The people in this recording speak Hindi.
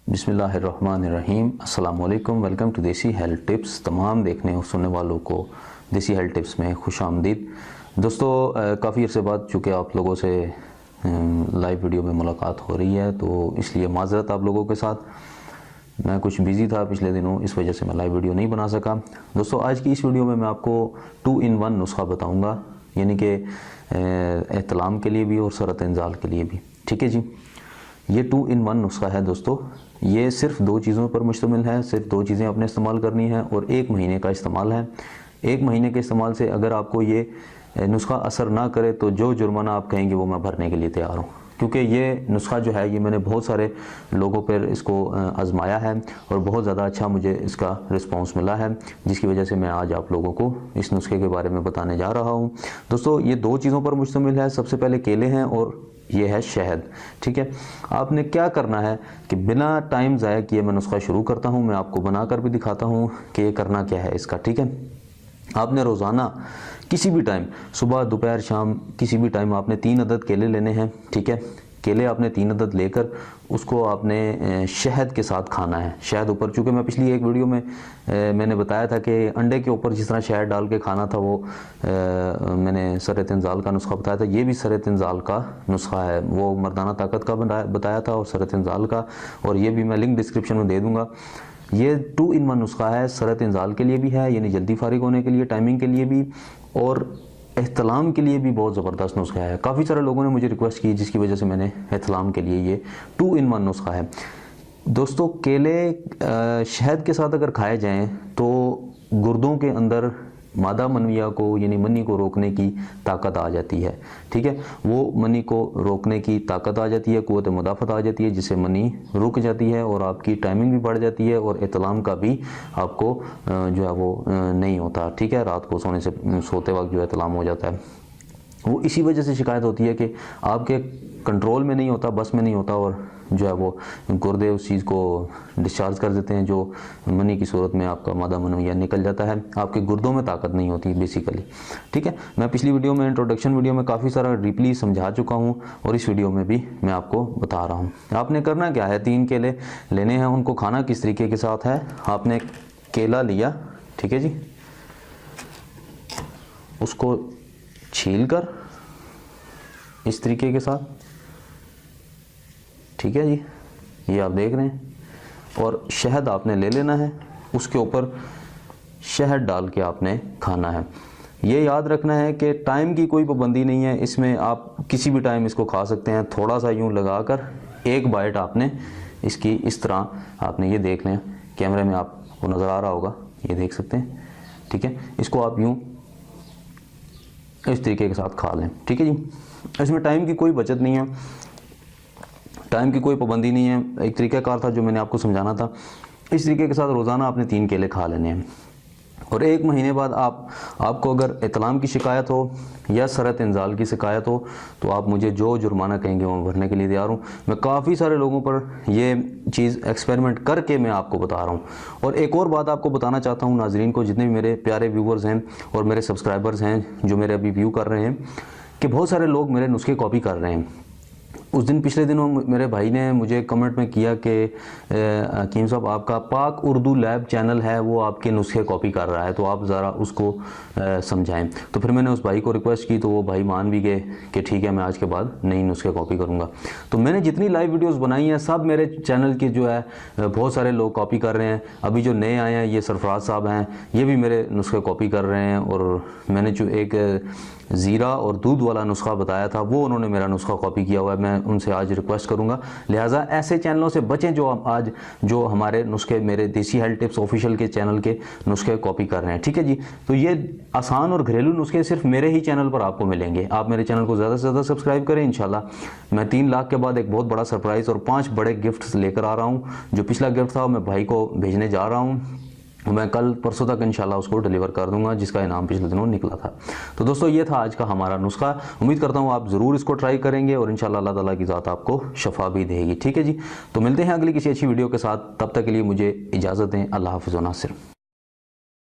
बिस्मिल्लाहिर्रहमानिर्रहीम। अस्सलाम वालेकुम। वेलकम टू देसी हेल्थ टिप्स। तमाम देखने और सुनने वालों को देसी हेल्थ टिप्स में खुश आमदीद। दोस्तों, काफ़ी अर्से बाद चूँकि आप लोगों से लाइव वीडियो में मुलाकात हो रही है, तो इसलिए माज़रत आप लोगों के साथ। मैं कुछ बिज़ी था पिछले दिनों, इस वजह से मैं लाइव वीडियो नहीं बना सका। दोस्तों, आज की इस वीडियो में मैं आपको 2 in 1 नुस्खा बताऊँगा, यानी कि एहतलाम के लिए भी और सरत इंजाल के लिए भी। ठीक है जी, ये 2 in 1 नुस्खा है दोस्तों। ये सिर्फ 2 चीज़ों पर मुश्तमिल है, सिर्फ 2 चीज़ें आपने इस्तेमाल करनी है और 1 महीने का इस्तेमाल है। 1 महीने के इस्तेमाल से अगर आपको ये नुस्खा असर ना करे तो जो जुर्माना आप कहेंगे वो मैं भरने के लिए तैयार हूँ, क्योंकि ये नुस्खा जो है ये मैंने बहुत सारे लोगों पर इसको आजमाया है और बहुत ज़्यादा अच्छा मुझे इसका रिस्पांस मिला है, जिसकी वजह से मैं आज आप लोगों को इस नुस्खे के बारे में बताने जा रहा हूँ। दोस्तों, ये 2 चीज़ों पर मुश्तमिल है। सबसे पहले केले हैं और ये है शहद। ठीक है, आपने क्या करना है कि बिना टाइम ज़ाया किए मैं नुस्खा शुरू करता हूँ। मैं आपको बनाकर भी दिखाता हूँ कि ये करना क्या है इसका। ठीक है, आपने रोज़ाना किसी भी टाइम, सुबह दोपहर शाम, किसी भी टाइम आपने 3 अदद केले लेने हैं। ठीक है, केले आपने 3 अदद लेकर उसको आपने शहद के साथ खाना है। शहद ऊपर, चूँकि मैं पिछली एक वीडियो में मैंने बताया था कि अंडे के ऊपर जिस तरह शहद डाल के खाना था, वो मैंने सरत इंजाल का नुस्खा बताया था। ये भी सरत इंजाल का नुस्खा है, वो मर्दाना ताकत का बताया था और सरत इंजाल का, और ये भी मैं लिंक डिस्क्रिप्शन में दे दूँगा। ये 2 in 1 नुस्खा है, सरत इंजाल के लिए भी है, यानी जल्दी फारिग होने के लिए, टाइमिंग के लिए भी, और एहतलाम के लिए भी बहुत ज़बरदस्त नुस्खा है। काफ़ी सारे लोगों ने मुझे रिक्वेस्ट की, जिसकी वजह से मैंने एहतलाम के लिए ये 2 in 1 नुस्खा है। दोस्तों, केले शहद के साथ अगर खाए जाएं तो गुर्दों के अंदर मादा मनविया को, यानी मनी को रोकने की ताकत आ जाती है। ठीक है, वो मनी को रोकने की ताकत आ जाती है, कुव्वत मुदाफ़त आ जाती है, जिससे मनी रुक जाती है और आपकी टाइमिंग भी बढ़ जाती है और एहतलाम का भी आपको जो है वो नहीं होता। ठीक है, रात को सोते वक्त जो एहतलाम हो जाता है, वो इसी वजह से शिकायत होती है कि आपके कंट्रोल में नहीं होता, बस में नहीं होता, और जो है वो गुर्दे उस चीज़ को डिस्चार्ज कर देते हैं, जो मनी की सूरत में आपका मादा मनविया निकल जाता है। आपके गुर्दों में ताकत नहीं होती बेसिकली। ठीक है, मैं पिछली वीडियो में, इंट्रोडक्शन वीडियो में काफ़ी सारा डीपली समझा चुका हूँ और इस वीडियो में भी मैं आपको बता रहा हूँ। आपने करना क्या है, 3 केले लेने हैं। उनको खाना किस तरीके के साथ है, आपने केला लिया, ठीक है जी, उसको छील कर इस तरीके के साथ, ठीक है जी, ये आप देख रहे हैं, और शहद आपने ले लेना है, उसके ऊपर शहद डाल के आपने खाना है। ये याद रखना है कि टाइम की कोई पाबंदी नहीं है इसमें, आप किसी भी टाइम इसको खा सकते हैं। थोड़ा सा यूं लगाकर एक बाइट आपने इसकी इस तरह, आपने ये देख लें, कैमरे में आपको नज़र आ रहा होगा, ये देख सकते हैं। ठीक है, इसको आप यूं इस तरीके के साथ खा लें। ठीक है जी, इसमें टाइम की कोई बचत नहीं है, टाइम की कोई पाबंदी नहीं है। एक तरीक़ाकार था जो मैंने आपको समझाना था। इस तरीके के साथ रोज़ाना आपने 3 केले खा लेने हैं और 1 महीने बाद आपको अगर एहतलाम की शिकायत हो या सरत इंजाल की शिकायत हो तो आप मुझे जो जुर्माना कहेंगे वो भरने के लिए तैयार हूँ। मैं काफ़ी सारे लोगों पर ये चीज़ एक्सपेरिमेंट करके मैं आपको बता रहा हूँ। और एक और बात आपको बताना चाहता हूँ नाजरीन को, जितने भी मेरे प्यारे व्यूवर्स हैं और मेरे सब्सक्राइबर्स हैं जो मेरे अभी व्यू कर रहे हैं, कि बहुत सारे लोग मेरे नुस्खे कॉपी कर रहे हैं। उस दिन पिछले दिनों मेरे भाई ने मुझे कमेंट में किया कि हकीम साहब, आपका पाक उर्दू लैब चैनल है, वो आपके नुस्खे कॉपी कर रहा है, तो आप ज़रा उसको समझाएं। तो फिर मैंने उस भाई को रिक्वेस्ट की, तो वो भाई मान भी गए कि ठीक है, मैं आज के बाद नई नुस्खे कॉपी करूँगा। तो मैंने जितनी लाइव वीडियोस बनाई हैं सब मेरे चैनल की जो है बहुत सारे लोग कॉपी कर रहे हैं। अभी जो नए आए हैं, ये सरफराज साहब हैं, ये भी मेरे नुस्खे कॉपी कर रहे हैं। और मैंने जो एक ज़ीरा और दूध वाला नुस्खा बताया था, वो उन्होंने मेरा नुस्खा कॉपी किया हुआ है। मैं उनसे आज रिक्वेस्ट करूंगा, लिहाजा ऐसे चैनलों से बचें जो हमारे नुस्खे, मेरे देसी हेल्थ टिप्स ऑफिशियल के चैनल के नुस्खे कॉपी कर रहे हैं। ठीक है जी, तो ये आसान और घरेलू नुस्खे सिर्फ मेरे ही चैनल पर आपको मिलेंगे। आप मेरे चैनल को ज़्यादा से ज़्यादा सब्सक्राइब करें। इंशाल्लाह मैं 3 लाख के बाद एक बहुत बड़ा सरप्राइज़ और 5 बड़े गिफ्ट्स लेकर आ रहा हूँ। जो पिछला गिफ्ट था मैं भाई को भेजने जा रहा हूँ, मैं कल परसों तक इंशाल्लाह उसको डिलीवर कर दूंगा, जिसका इनाम पिछले दिनों निकला था। तो दोस्तों, ये था आज का हमारा नुस्खा। उम्मीद करता हूँ आप ज़रूर इसको ट्राई करेंगे और इंशाल्लाह अल्लाह ताला की ज़ात आपको शफा भी देगी। ठीक है जी, तो मिलते हैं अगली किसी अच्छी वीडियो के साथ। तब तक के लिए मुझे इजाज़त दें। अल्लाह हाफ़िज़ व नासिर।